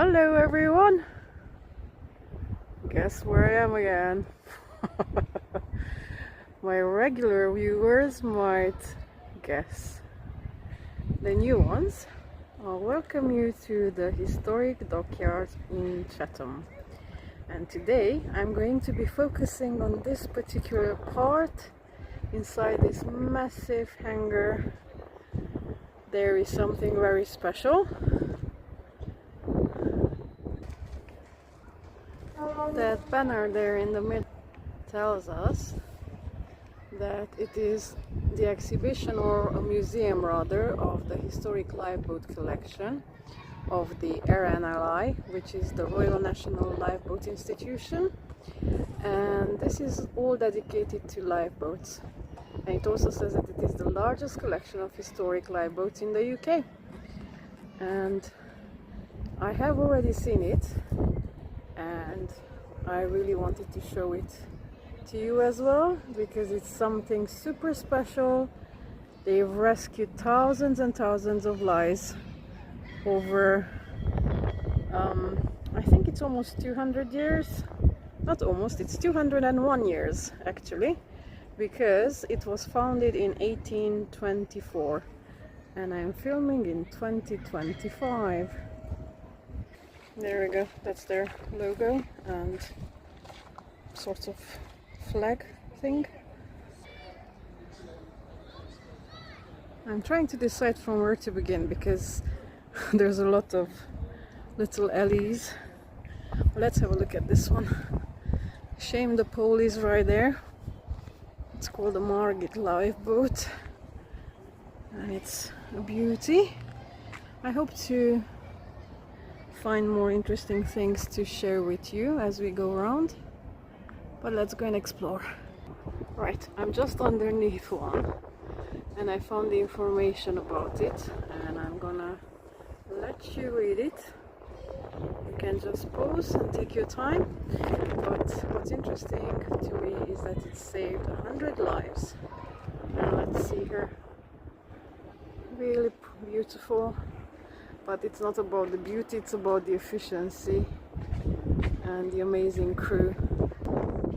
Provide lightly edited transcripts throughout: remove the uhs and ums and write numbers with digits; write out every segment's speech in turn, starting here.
Hello everyone! Guess where I am again? My regular viewers might guess. The new ones, I'll welcome you to the historic dockyard in Chatham. And today I'm going to be focusing on this particular part. Inside this massive hangar there is something very special. That banner there in the middle tells us that it is the exhibition, or a museum rather, of the historic lifeboat collection of the RNLI, which is the Royal National Lifeboat Institution, and this is all dedicated to lifeboats. And it also says that it is the largest collection of historic lifeboats in the UK, and I have already seen it, and I really wanted to show it to you as well, because it's something super special. They've rescued thousands and thousands of lives over, I think it's almost 200 years. Not almost, it's 201 years actually, because it was founded in 1824 and I'm filming in 2025. There we go, that's their logo and sort of flag thing. I'm trying to decide from where to begin because there's a lot of little alleys. Let's have a look at this one. Shame the pole is right there. It's called the Midget Lifeboat and it's a beauty. I hope to find more interesting things to share with you as we go around, but let's go and explore. Right, I'm just underneath one and I found the information about it and I'm gonna let you read it. You can just pause and take your time, but what's interesting to me is that it saved 100 lives. And let's see here, really beautiful. But it's not about the beauty, it's about the efficiency and the amazing crew.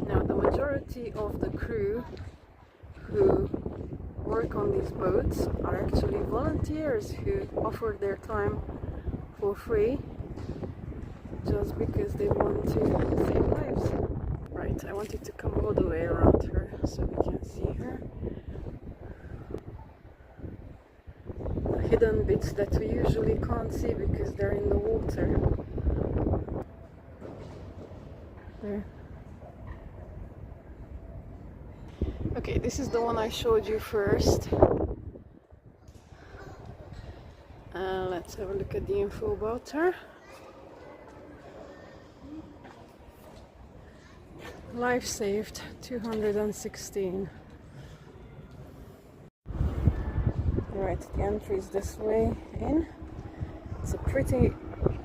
Now, the majority of the crew who work on these boats are actually volunteers who offer their time for free just because they want to save lives. Right, I wanted to come all the way around her so we can see her. Hidden bits that we usually can't see because they're in the water. There. Okay, this is the one I showed you first. Let's have a look at the info about her. Life saved 216. Right, the entry is this way in. It's a pretty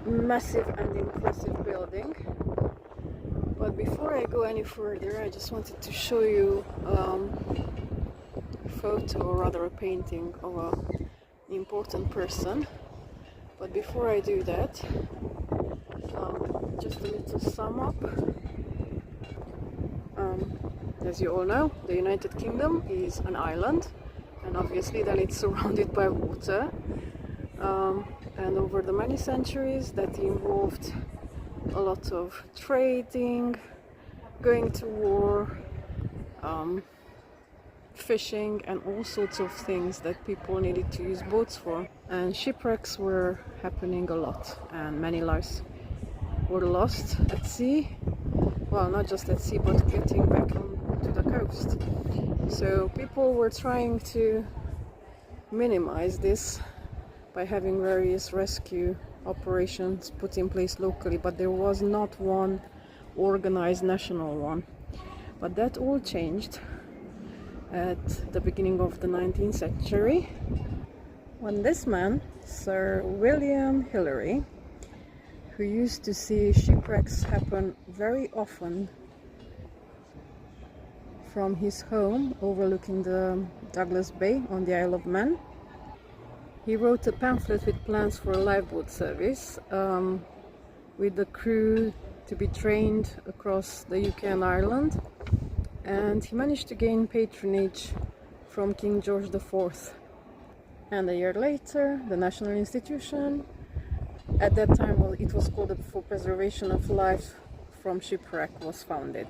massive and impressive building. But before I go any further, I just wanted to show you a photo, or rather a painting of an important person. But before I do that, just a little sum up. As you all know, the United Kingdom is an island, and obviously then it's surrounded by water, and over the many centuries that involved a lot of trading, going to war, fishing, and all sorts of things that people needed to use boats for. And shipwrecks were happening a lot, and many lives were lost at sea. Well, not just at sea, but getting back to the coast. So people were trying to minimize this by having various rescue operations put in place locally, but there was not one organized national one. But that all changed at the beginning of the 19th century when this man, Sir William Hillary, who used to see shipwrecks happen very often from his home overlooking the Douglas Bay on the Isle of Man, he wrote a pamphlet with plans for a lifeboat service with the crew to be trained across the UK and Ireland, and he managed to gain patronage from King George IV. And a year later, the National Institution, at that time well, it was called for Preservation of Life from Shipwreck, was founded.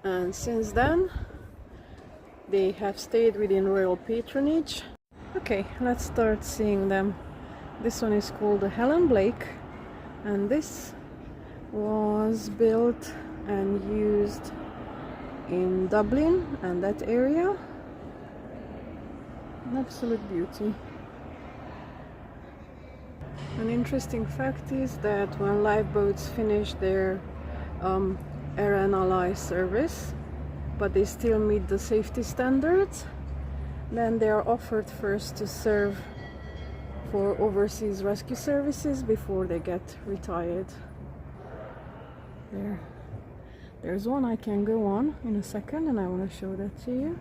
And since then they have stayed within royal patronage. Okay, let's start seeing them. This one is called the Helen Blake, and this was built and used in Dublin and that area. An absolute beauty. An interesting fact is that when lifeboats finish their RNLI service, but they still meet the safety standards, then they are offered first to serve for overseas rescue services before they get retired. There's one I can go on in a second, and I want to show that to you.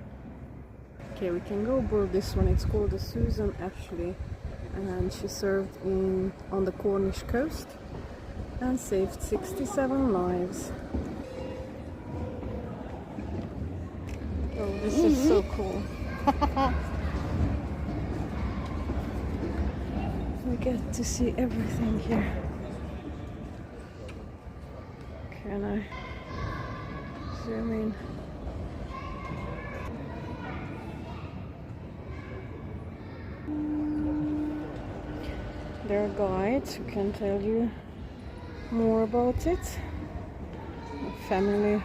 Okay, we can go aboard this one. It's called the Susan Ashley, and she served on the Cornish coast and saved 67 lives. Oh, this is so cool. We get to see everything here. Can I zoom in? There are guides who can tell you more about it. The family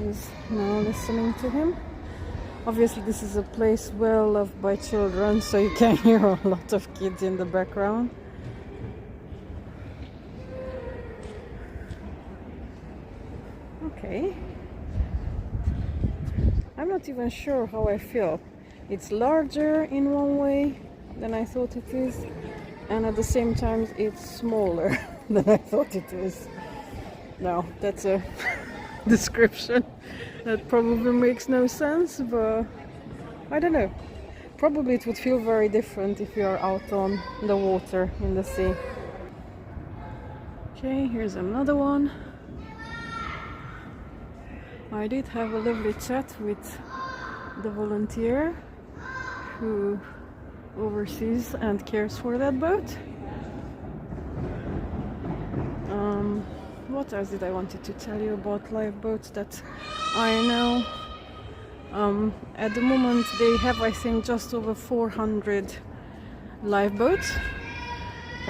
is now listening to him. Obviously this is a place well loved by children, so you can hear a lot of kids in the background. Okay. I'm not even sure how I feel. It's larger in one way than I thought it is, and at the same time it's smaller than I thought it is. Now that's a description that probably makes no sense, but I don't know. Probably it would feel very different if you are out on the water in the sea. Okay, here's another one. I did have a lovely chat with the volunteer who oversees and cares for that boat. What else did I wanted to tell you about lifeboats that I know? At the moment they have, I think, just over 400 lifeboats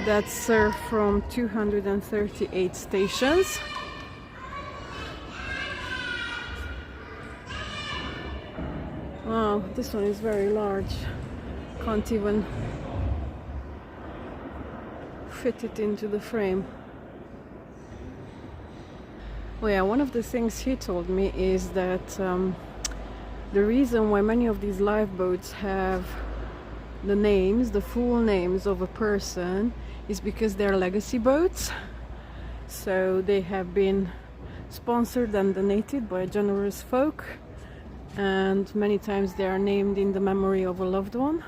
that serve from 238 stations. Wow, this one is very large. Can't even fit it into the frame. Oh yeah, one of the things he told me is that the reason why many of these lifeboats have the full names of a person, is because they're legacy boats. So they have been sponsored and donated by generous folk, and many times they are named in the memory of a loved one.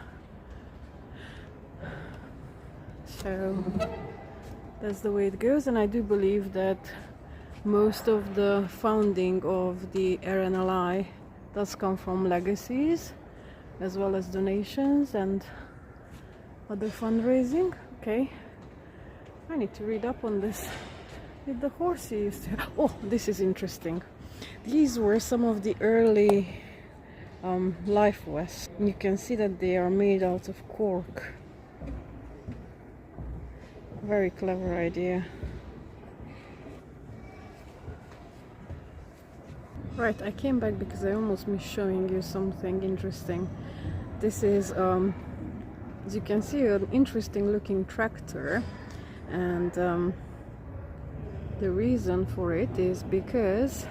So that's the way it goes, and I do believe that most of the founding of the RNLI does come from legacies, as well as donations and other fundraising. Okay, I need to read up on this. Did the horse used to... Oh, this is interesting. These were some of the early Lifeboats. You can see that they are made out of cork. Very clever idea. Right, I came back because I almost missed showing you something interesting. This is, as you can see, an interesting looking tractor, and the reason for it is because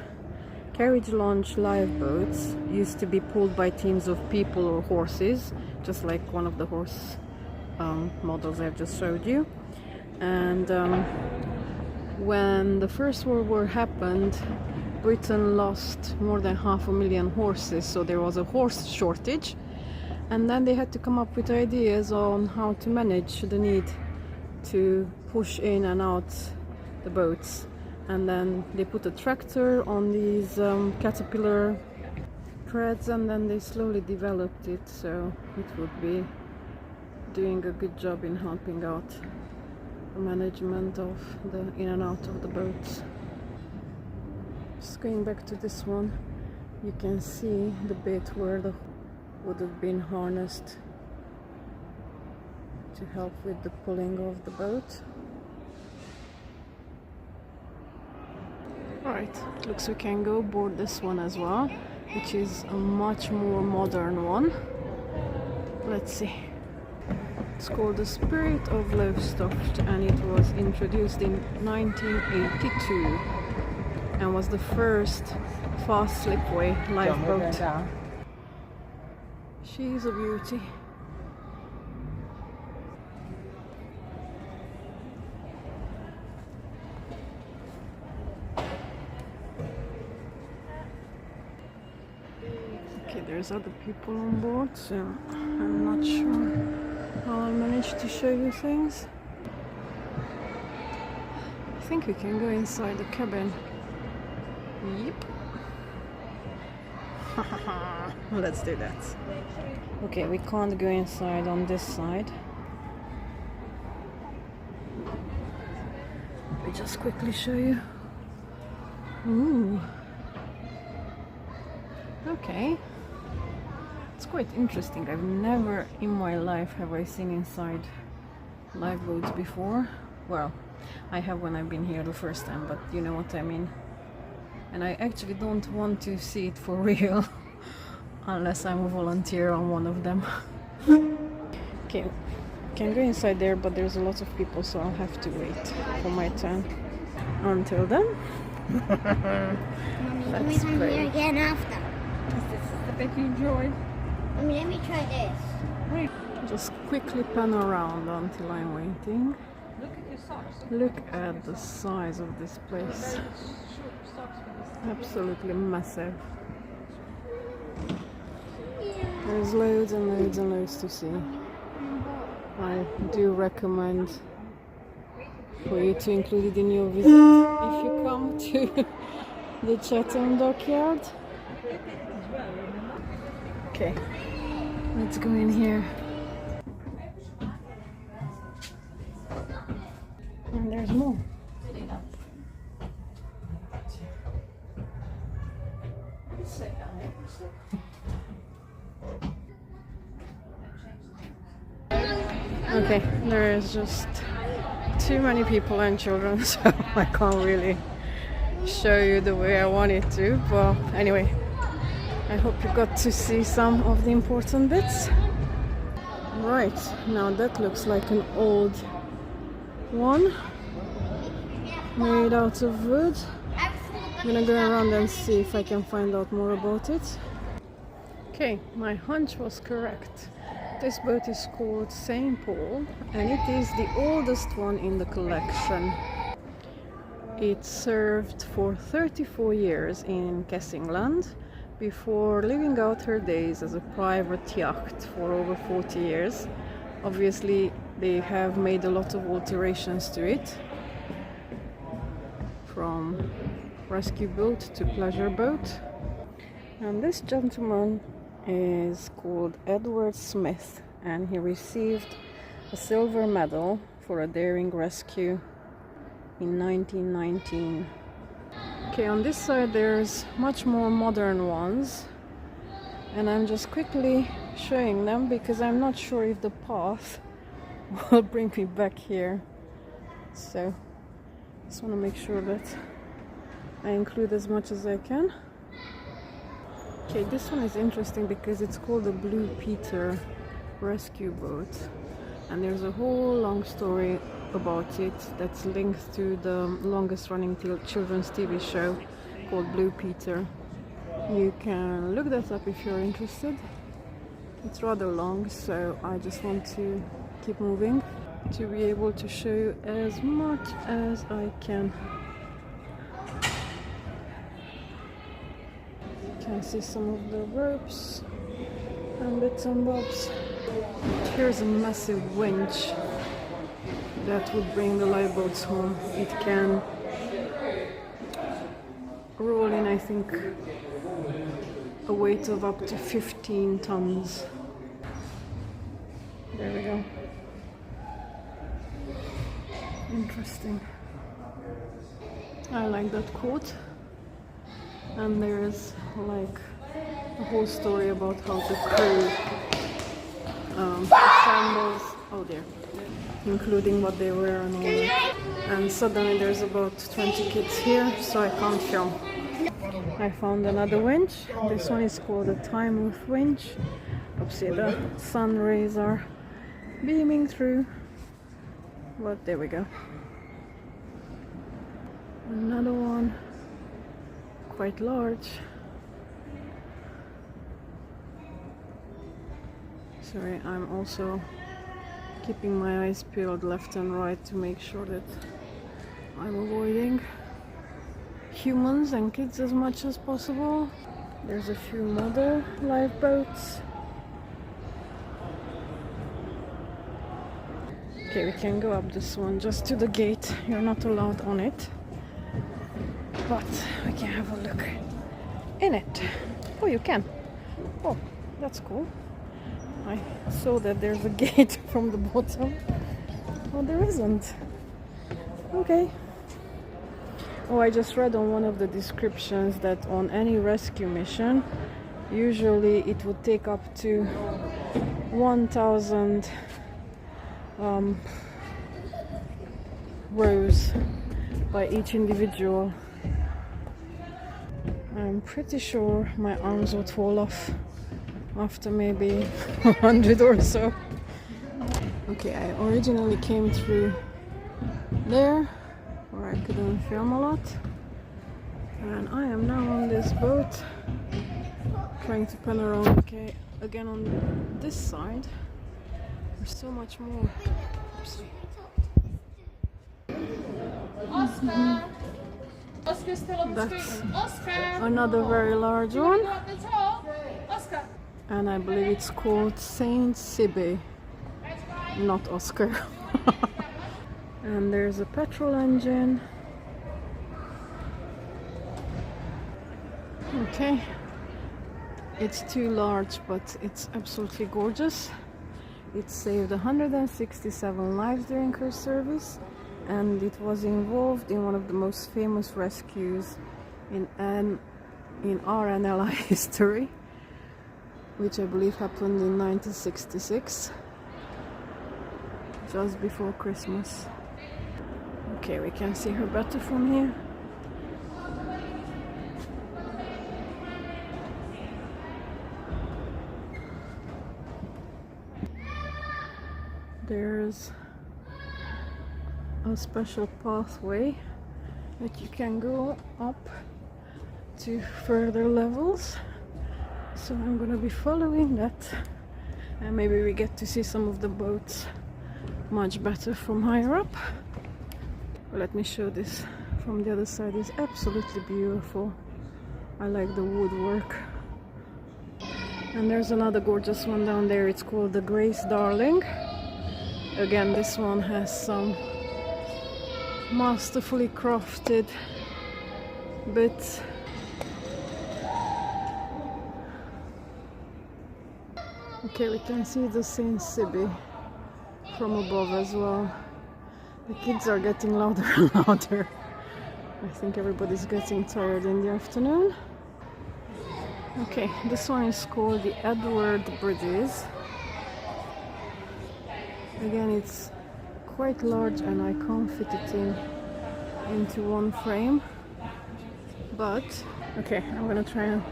carriage launch lifeboats used to be pulled by teams of people or horses, just like one of the horse models I've just showed you. And when the First World War happened, Britain lost more than 500,000 horses, so there was a horse shortage, and then they had to come up with ideas on how to manage the need to push in and out the boats, and then they put a tractor on these caterpillar treads, and then they slowly developed it so it would be doing a good job in helping out the management of the in and out of the boats. Just going back to this one, you can see the bit where the would have been harnessed to help with the pulling of the boat. Alright, looks we can go board this one as well, which is a much more modern one. Let's see. It's called the Spirit of Lowestoft, and it was introduced in 1982 and was the first fast slipway lifeboat. She's a beauty. Okay, there's other people on board, so I'm not sure how I'll manage to show you things. I think we can go inside the cabin. Yep. Let's do that. Okay, we can't go inside on this side. Let me just quickly show you. Ooh. Okay. It's quite interesting. I've never in my life have I seen inside lifeboats before. Well, I have when I've been here the first time, but you know what I mean. And I actually don't want to see it for real unless I'm a volunteer on one of them. Okay, can go inside there, but there's a lot of people, so I'll have to wait for my turn. Until then, Mommy, can we come here again after? This is the bit you enjoyed. Mommy, let me try this. Wait, just quickly pan around until I'm waiting. look at your socks. Look at the size of this place. Absolutely massive. There's loads and loads and loads to see. I do recommend for you to include it in your visit if you come to the Chatham Dockyard. Okay, let's go in here. And there's more. Okay, there is just too many people and children, so I can't really show you the way I wanted to, but anyway, I hope you got to see some of the important bits. Right, now that looks like an old one made out of wood. I'm gonna go around and see if I can find out more about it. Okay, my hunch was correct. This boat is called St. Paul, and it is the oldest one in the collection. It served for 34 years in Kessingland before living out her days as a private yacht for over 40 years. Obviously, they have made a lot of alterations to it, from rescue boat to pleasure boat. And this gentleman is called Edward Smith, and he received a silver medal for a daring rescue in 1919. Okay, on this side there's much more modern ones, and I'm just quickly showing them because I'm not sure if the path will bring me back here, so just want to make sure that I include as much as I can. Okay, this one is interesting because it's called the Blue Peter rescue boat, and there's a whole long story about it that's linked to the longest running children's TV show called Blue Peter. You can look that up if you're interested. It's rather long, so I just want to keep moving to be able to show you as much as I can. You can see some of the ropes and bits and bobs. Here's a massive winch that would bring the lifeboats home. It can roll in, I think, a weight of up to 15 tons. There we go. Interesting. I like that quote. And there is like a whole story about how the crew assembles. Oh dear. Including what they wear and all that. And suddenly there's about 20 kids here, so I can't film. I found another winch. This one is called a time with winch. Oopsie, the sun rays are beaming through. But there we go. Another one, quite large. Sorry, I'm also keeping my eyes peeled left and right to make sure that I'm avoiding humans and kids as much as possible. There's a few model lifeboats. Okay, we can go up this one just to the gate. You're not allowed on it, but we can have a look in it. Oh, you can. Oh, that's cool. I saw that there's a gate from the bottom. Oh, there isn't. Okay. Oh, I just read on one of the descriptions that on any rescue mission, usually it would take up to 1,000 rows by each individual. I'm pretty sure my arms would fall off after maybe 100 or so. Okay, I originally came through there where I couldn't film a lot, and I am now on this boat trying to pan around. Okay, again on this side there's so much more. Oopsie. Oscar! Oscar's still on the That's screen. Oscar! another very large You one, go at the top. Oscar! and I believe it's called Saint Sibe, not Oscar. And there's a petrol engine. Okay, it's too large, but it's absolutely gorgeous. It saved 167 lives during her service, and it was involved in one of the most famous rescues in RNLI history, which I believe happened in 1966, just before Christmas. Okay, we can see her better from here. There's a special pathway that you can go up to further levels, so I'm gonna be following that, and maybe we get to see some of the boats much better from higher up. Let me show this from the other side. It's absolutely beautiful. I like the woodwork. And there's another gorgeous one down there. It's called the Grace Darling. Again, this one has some masterfully crafted bits. Okay, we can see the Saint Sibe from above as well. The kids are getting louder and louder. I think everybody's getting tired in the afternoon. Okay, this one is called the Edward Bridges. Again, it's quite large and I can't fit it into one frame. But, okay, I'm gonna try and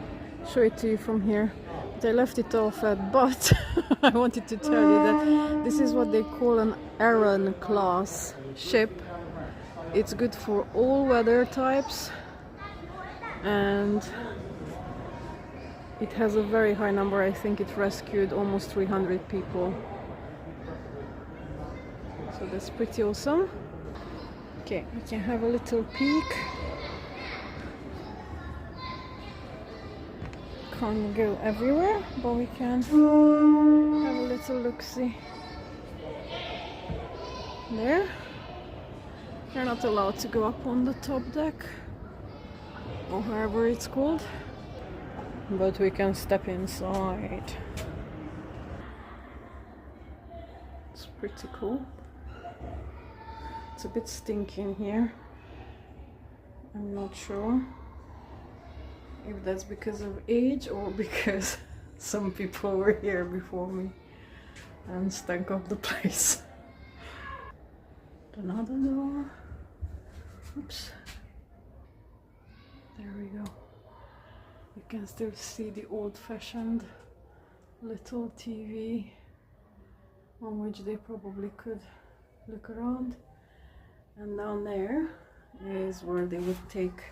show it to you from here. But I left it off at but I wanted to tell you that this is what they call an Aaron class ship. It's good for all weather types, and it has a very high number. I think it rescued almost 300 people. So that's pretty awesome. Okay, we can have a little peek. Can't go everywhere, but we can have a little look-see. There. You're not allowed to go up on the top deck, or however it's called, but we can step inside. It's pretty cool. It's a bit stinky in here. I'm not sure if that's because of age or because some people were here before me and stank up the place. Another door. Oops. There we go. You can still see the old-fashioned little TV on which they probably could look around. And down there is where they would take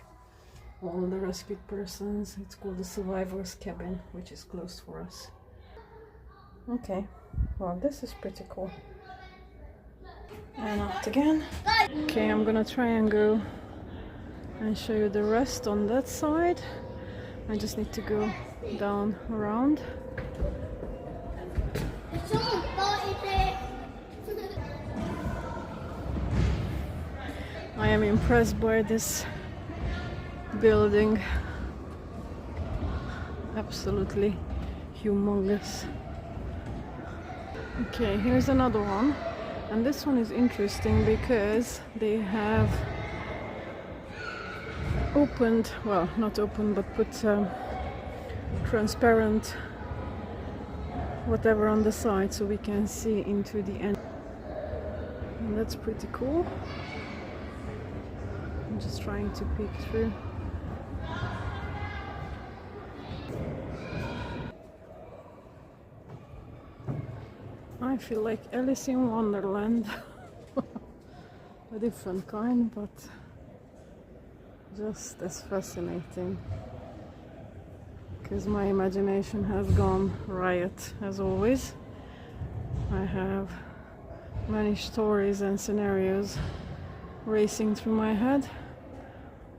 all the rescued persons. It's called the survivor's cabin, which is closed for us. Okay, well, this is pretty cool. And out again. Okay, I'm gonna try and go and show you the rest on that side. I just need to go down around. I am impressed by this building. Absolutely humongous. Okay, here's another one. And this one is interesting because they have opened, well, not opened, but put transparent whatever on the side so we can see into the end. And that's pretty cool. I'm just trying to peek through. I feel like Alice in Wonderland. A different kind, but just as fascinating. Because my imagination has gone riot, as always. I have many stories and scenarios racing through my head.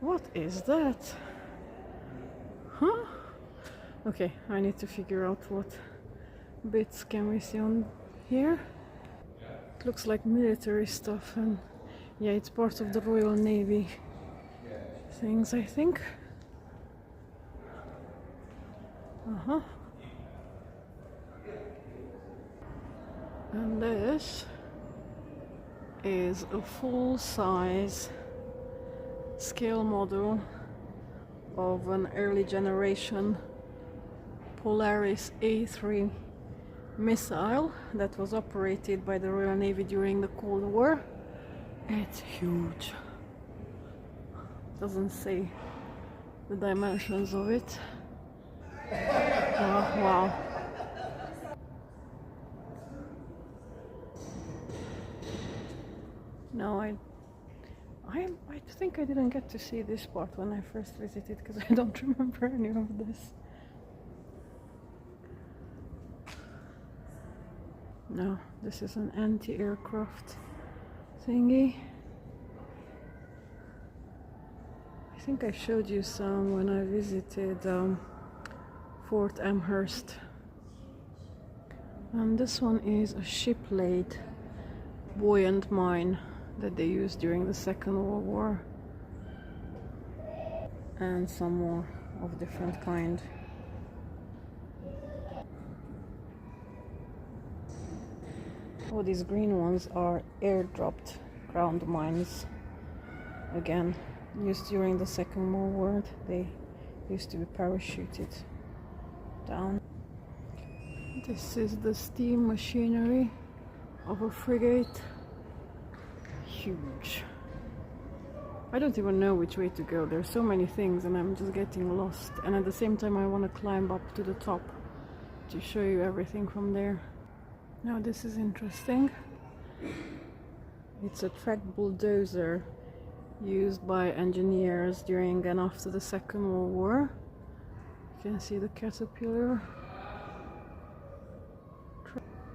What is that? Huh? Okay, I need to figure out what bits can we see on here. It looks like military stuff, and yeah, it's part of the Royal Navy things, I think. And this is a full-size scale model of an early generation Polaris A3 missile that was operated by the Royal Navy during the Cold War. It's huge. Doesn't say the dimensions of it. Oh, wow. No, I think I didn't get to see this part when I first visited because I don't remember any of this. No, this is an anti-aircraft thingy. I think I showed you some when I visited Fort Amherst. And this one is a ship-laid buoyant mine that they used during the Second World War. And some more of different kind. Oh, these green ones are airdropped ground mines. Again, used during the Second World War. They used to be parachuted down. This is the steam machinery of a frigate. Huge. I don't even know which way to go. There's so many things and I'm just getting lost. And at the same time I want to climb up to the top to show you everything from there. Now this is interesting. It's a track bulldozer used by engineers during and after the Second World War. You can see the caterpillar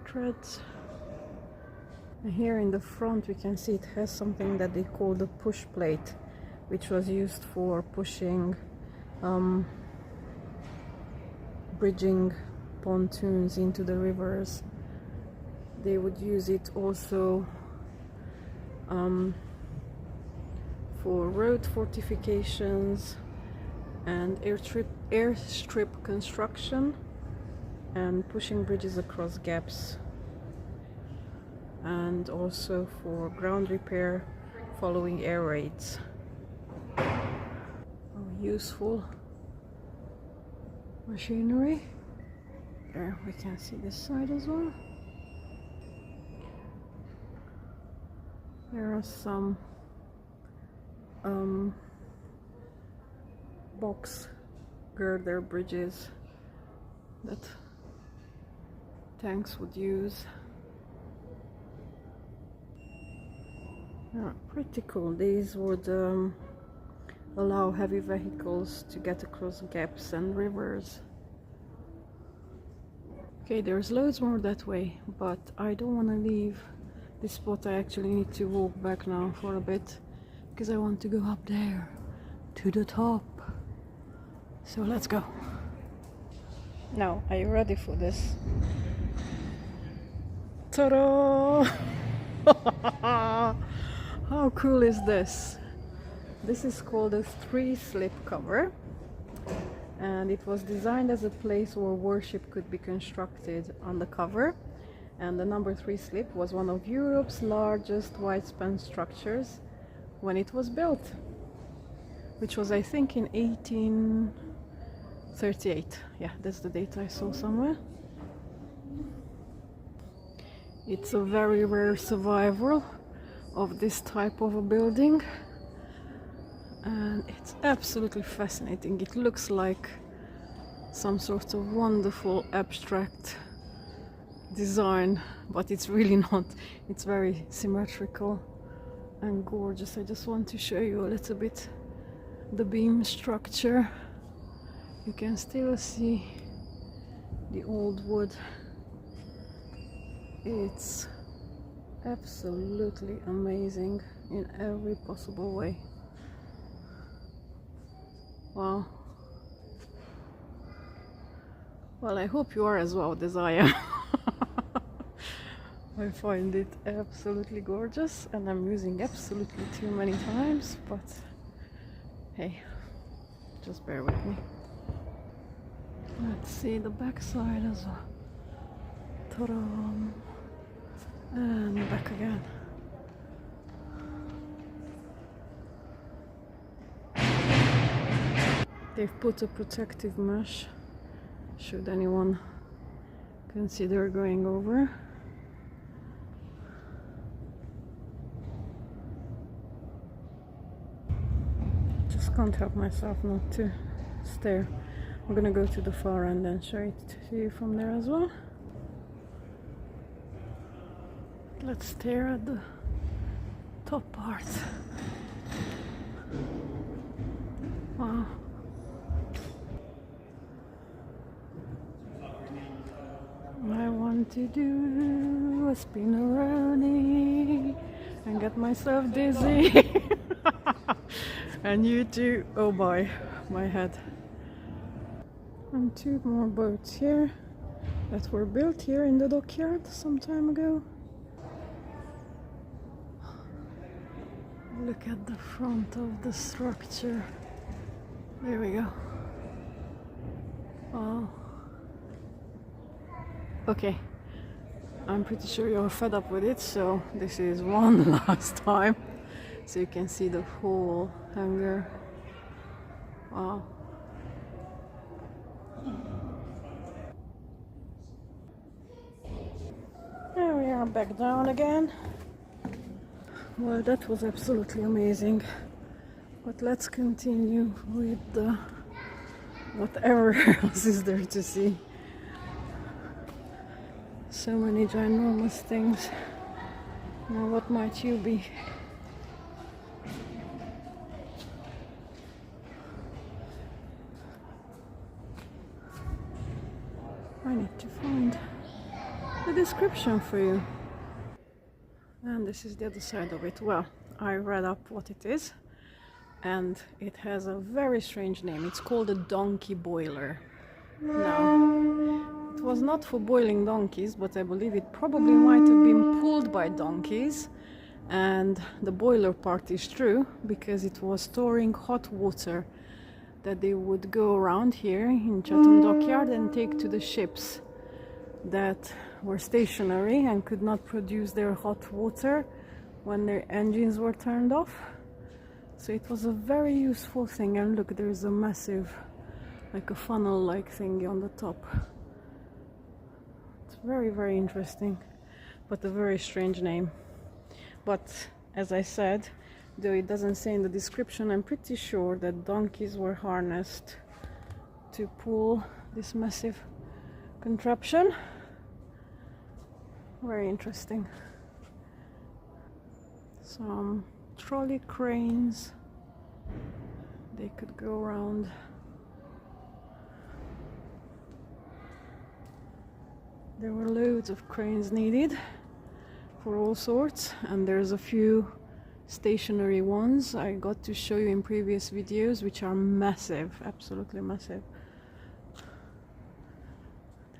treads. And here in the front we can see it has something that they call the push plate, which was used for pushing bridging pontoons into the rivers. They would use it also for road fortifications and airstrip construction and pushing bridges across gaps, and also for ground repair following air raids. Useful machinery. There we can see this side as well. There are some box girder bridges that tanks would use. Pretty cool. These would allow heavy vehicles to get across gaps and rivers. Okay, there's loads more that way, but I don't want to leave this spot. I actually need to walk back now for a bit because I want to go up there to the top. So let's go. Now, are you ready for this? Ta-da! How cool is this? This is called a 3-slip cover, and it was designed as a place where warship could be constructed on the cover. And the number 3 slip was one of Europe's largest wide-span structures when it was built, which was, I think, in 1838. Yeah, that's the date I saw somewhere. It's a very rare survival of this type of a building, and it's absolutely fascinating. It looks like some sort of wonderful abstract design, but it's really not. It's very symmetrical and gorgeous. I just want to show you a little bit the beam structure. You can still see the old wood. It's absolutely amazing in every possible way. Wow. Well, I hope you are as well as I am. I find it absolutely gorgeous, and I'm using absolutely too many times, but hey, just bear with me. Let's see the back side as well. Ta-da! And back again. They've put a protective mesh should anyone consider going over. Just can't help myself not to stare. I'm gonna go to the far end and show it to you from there as well. Let's stare at the top part. Wow. I want to do a spin-a-roni and get myself dizzy. And you too. Oh boy, my head. And 2 more boats here that were built here in the dockyard some time ago. Look at the front of the structure. There we go. Wow. Okay, I'm pretty sure you're fed up with it, so this is one last time so you can see the whole hangar. Wow. There we are, back down again. Well, that was absolutely amazing, but let's continue with the whatever else is there to see. So many ginormous things. Now what might you be? I need to find the description for you. And this is the other side of it. Well, I read up what it is, and it has a very strange name. It's called a donkey boiler. Now, it was not for boiling donkeys, but I believe it probably might have been pulled by donkeys, and the boiler part is true because it was storing hot water that they would go around here in Chatham Dockyard and take to the ships that were stationary and could not produce their hot water when their engines were turned off. So it was a very useful thing. And look, there's a massive, like a funnel like thingy on the top. It's very, very interesting, but a very strange name. But as I said, though it doesn't say in the description, I'm pretty sure that donkeys were harnessed to pull this massive contraption. Very interesting. Some trolley cranes, they could go around. There were loads of cranes needed for all sorts, and there's a few stationary ones I got to show you in previous videos, which are massive, absolutely massive.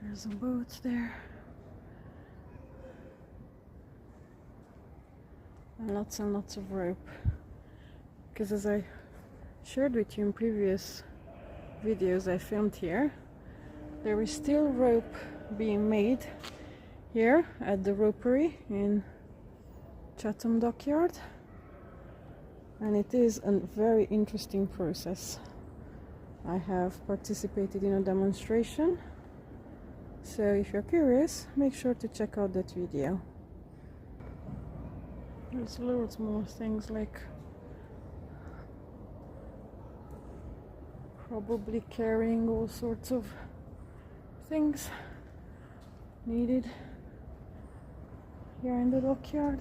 There's a boat there, and lots of rope, because as I shared with you in previous videos I filmed here, there is still rope being made here at the ropery in Chatham Dockyard, and it is a very interesting process. I have participated in a demonstration, so if you're curious, make sure to check out that video. There's loads more things, like probably carrying all sorts of things needed here in the dockyard.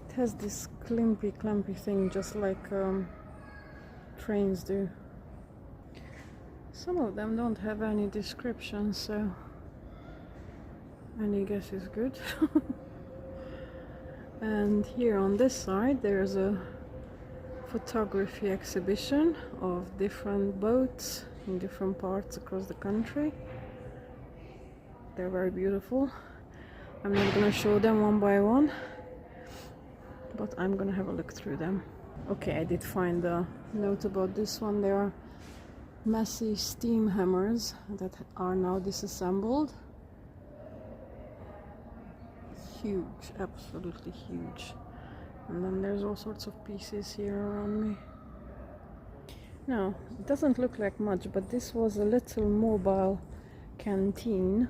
It has this clampy thing, just like trains do. Some of them don't have any description, so any guess is good. And here on this side there's a photography exhibition of different boats in different parts across the country. They're very beautiful. I'm not gonna show them one by one, but I'm gonna have a look through them. Okay, I did find a note about this one. There are massive steam hammers that are now disassembled. Huge, absolutely huge. And then there's all sorts of pieces here around me. Now, it doesn't look like much, but this was a little mobile canteen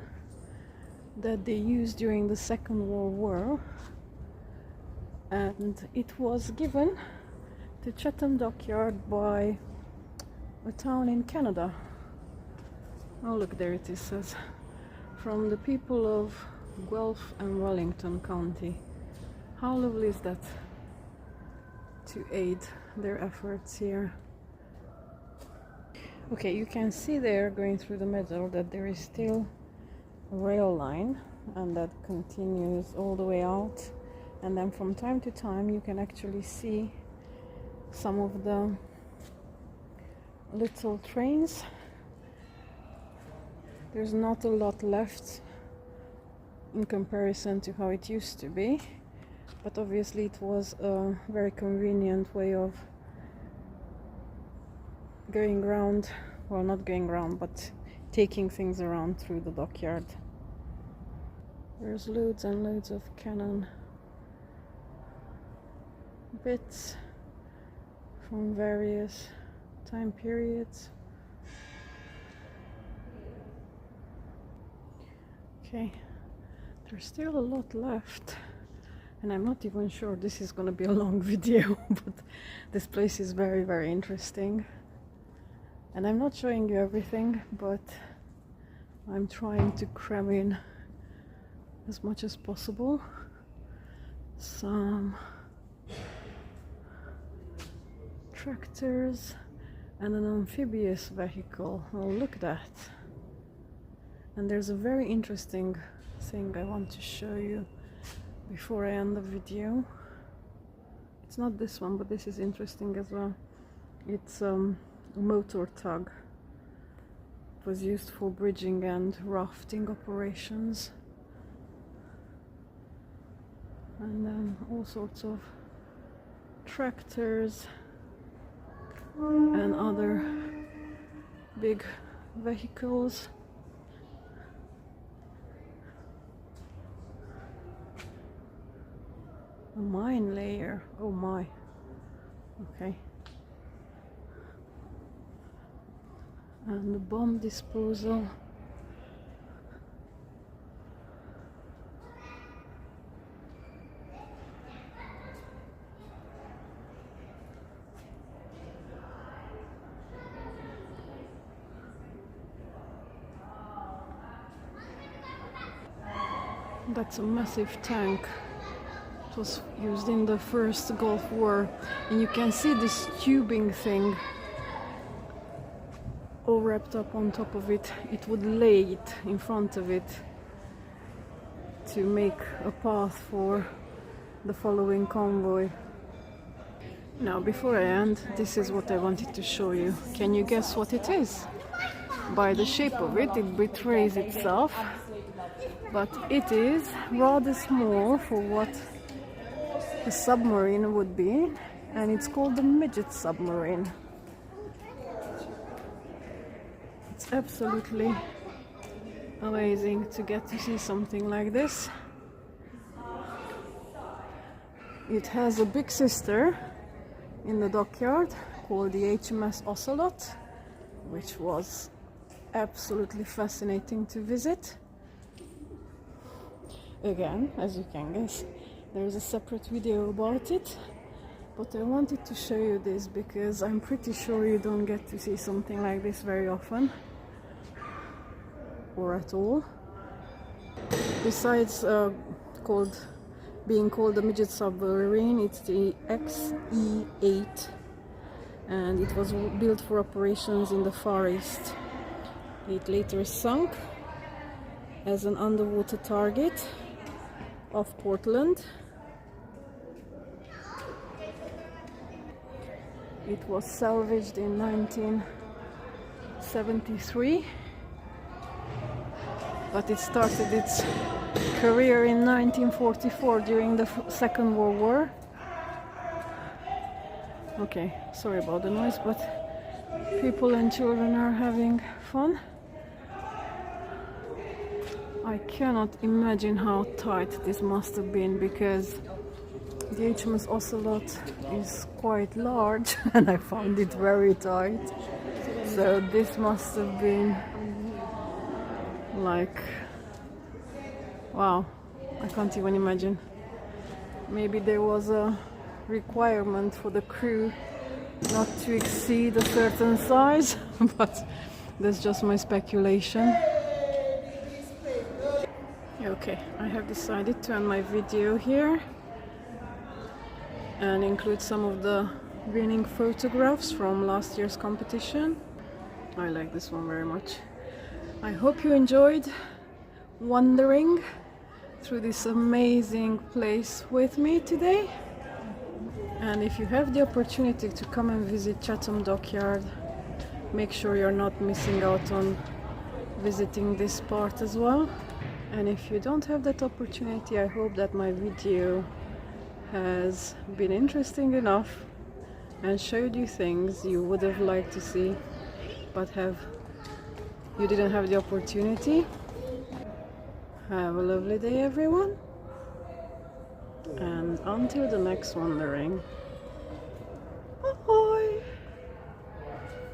that they used during the Second World War, and it was given to Chatham Dockyard by a town in Canada. Oh look, there it is, says from the people of Guelph and Wellington County. How lovely is that, to aid their efforts here. Okay, you can see there, going through the middle, that there is still a rail line, and that continues all the way out, and then from time to time you can actually see some of the little trains. There's not a lot left in comparison to how it used to be, but obviously it was a very convenient way of going around, well, not going around, but taking things around through the dockyard. There's loads and loads of cannon bits from various time periods. Okay, there's still a lot left, and I'm not even sure this is going to be a long video, but this place is very, very interesting. And I'm not showing you everything, but I'm trying to cram in as much as possible. Some tractors and an amphibious vehicle. Oh, look at that. And there's a very interesting thing I want to show you before I end the video. It's not this one, but this is interesting as well. It's a motor tug. It was used for bridging and rafting operations. and then all sorts of tractors and other big vehicles. A mine layer, oh my, okay. And the bomb disposal. That's a massive tank. It was used in the first Gulf War, and you can see this tubing thing all wrapped up on top of it. It would lay it in front of it to make a path for the following convoy. Now, before I end, this is what I wanted to show you. Can you guess what it is? By the shape of it, it betrays itself, but it is rather small for what a submarine would be, and it's called the Midget submarine. It's absolutely amazing to get to see something like this. It has a big sister in the dockyard called the HMS Ocelot, which was absolutely fascinating to visit. Again, as you can guess, there is a separate video about it, but I wanted to show you this because I'm pretty sure you don't get to see something like this very often, or at all. Besides being called the Midget submarine, it's the XE-8, and it was built for operations in the Far East. It later sunk as an underwater target off Portland. It was salvaged in 1973, but it started its career in 1944 during the Second World War. Okay, sorry about the noise, but people and children are having fun. I cannot imagine how tight this must have been, because the HMS Ocelot is quite large and I found it very tight. So this must have been like, wow, I can't even imagine. Maybe there was a requirement for the crew not to exceed a certain size, but that's just my speculation. Okay, I have decided to end my video here and include some of the winning photographs from last year's competition. I like this one very much. I hope you enjoyed wandering through this amazing place with me today. And if you have the opportunity to come and visit Chatham Dockyard, make sure you're not missing out on visiting this part as well. And if you don't have that opportunity, I hope that my video has been interesting enough and showed you things you would have liked to see but you didn't have the opportunity. Have a lovely day, everyone, and until the next wandering.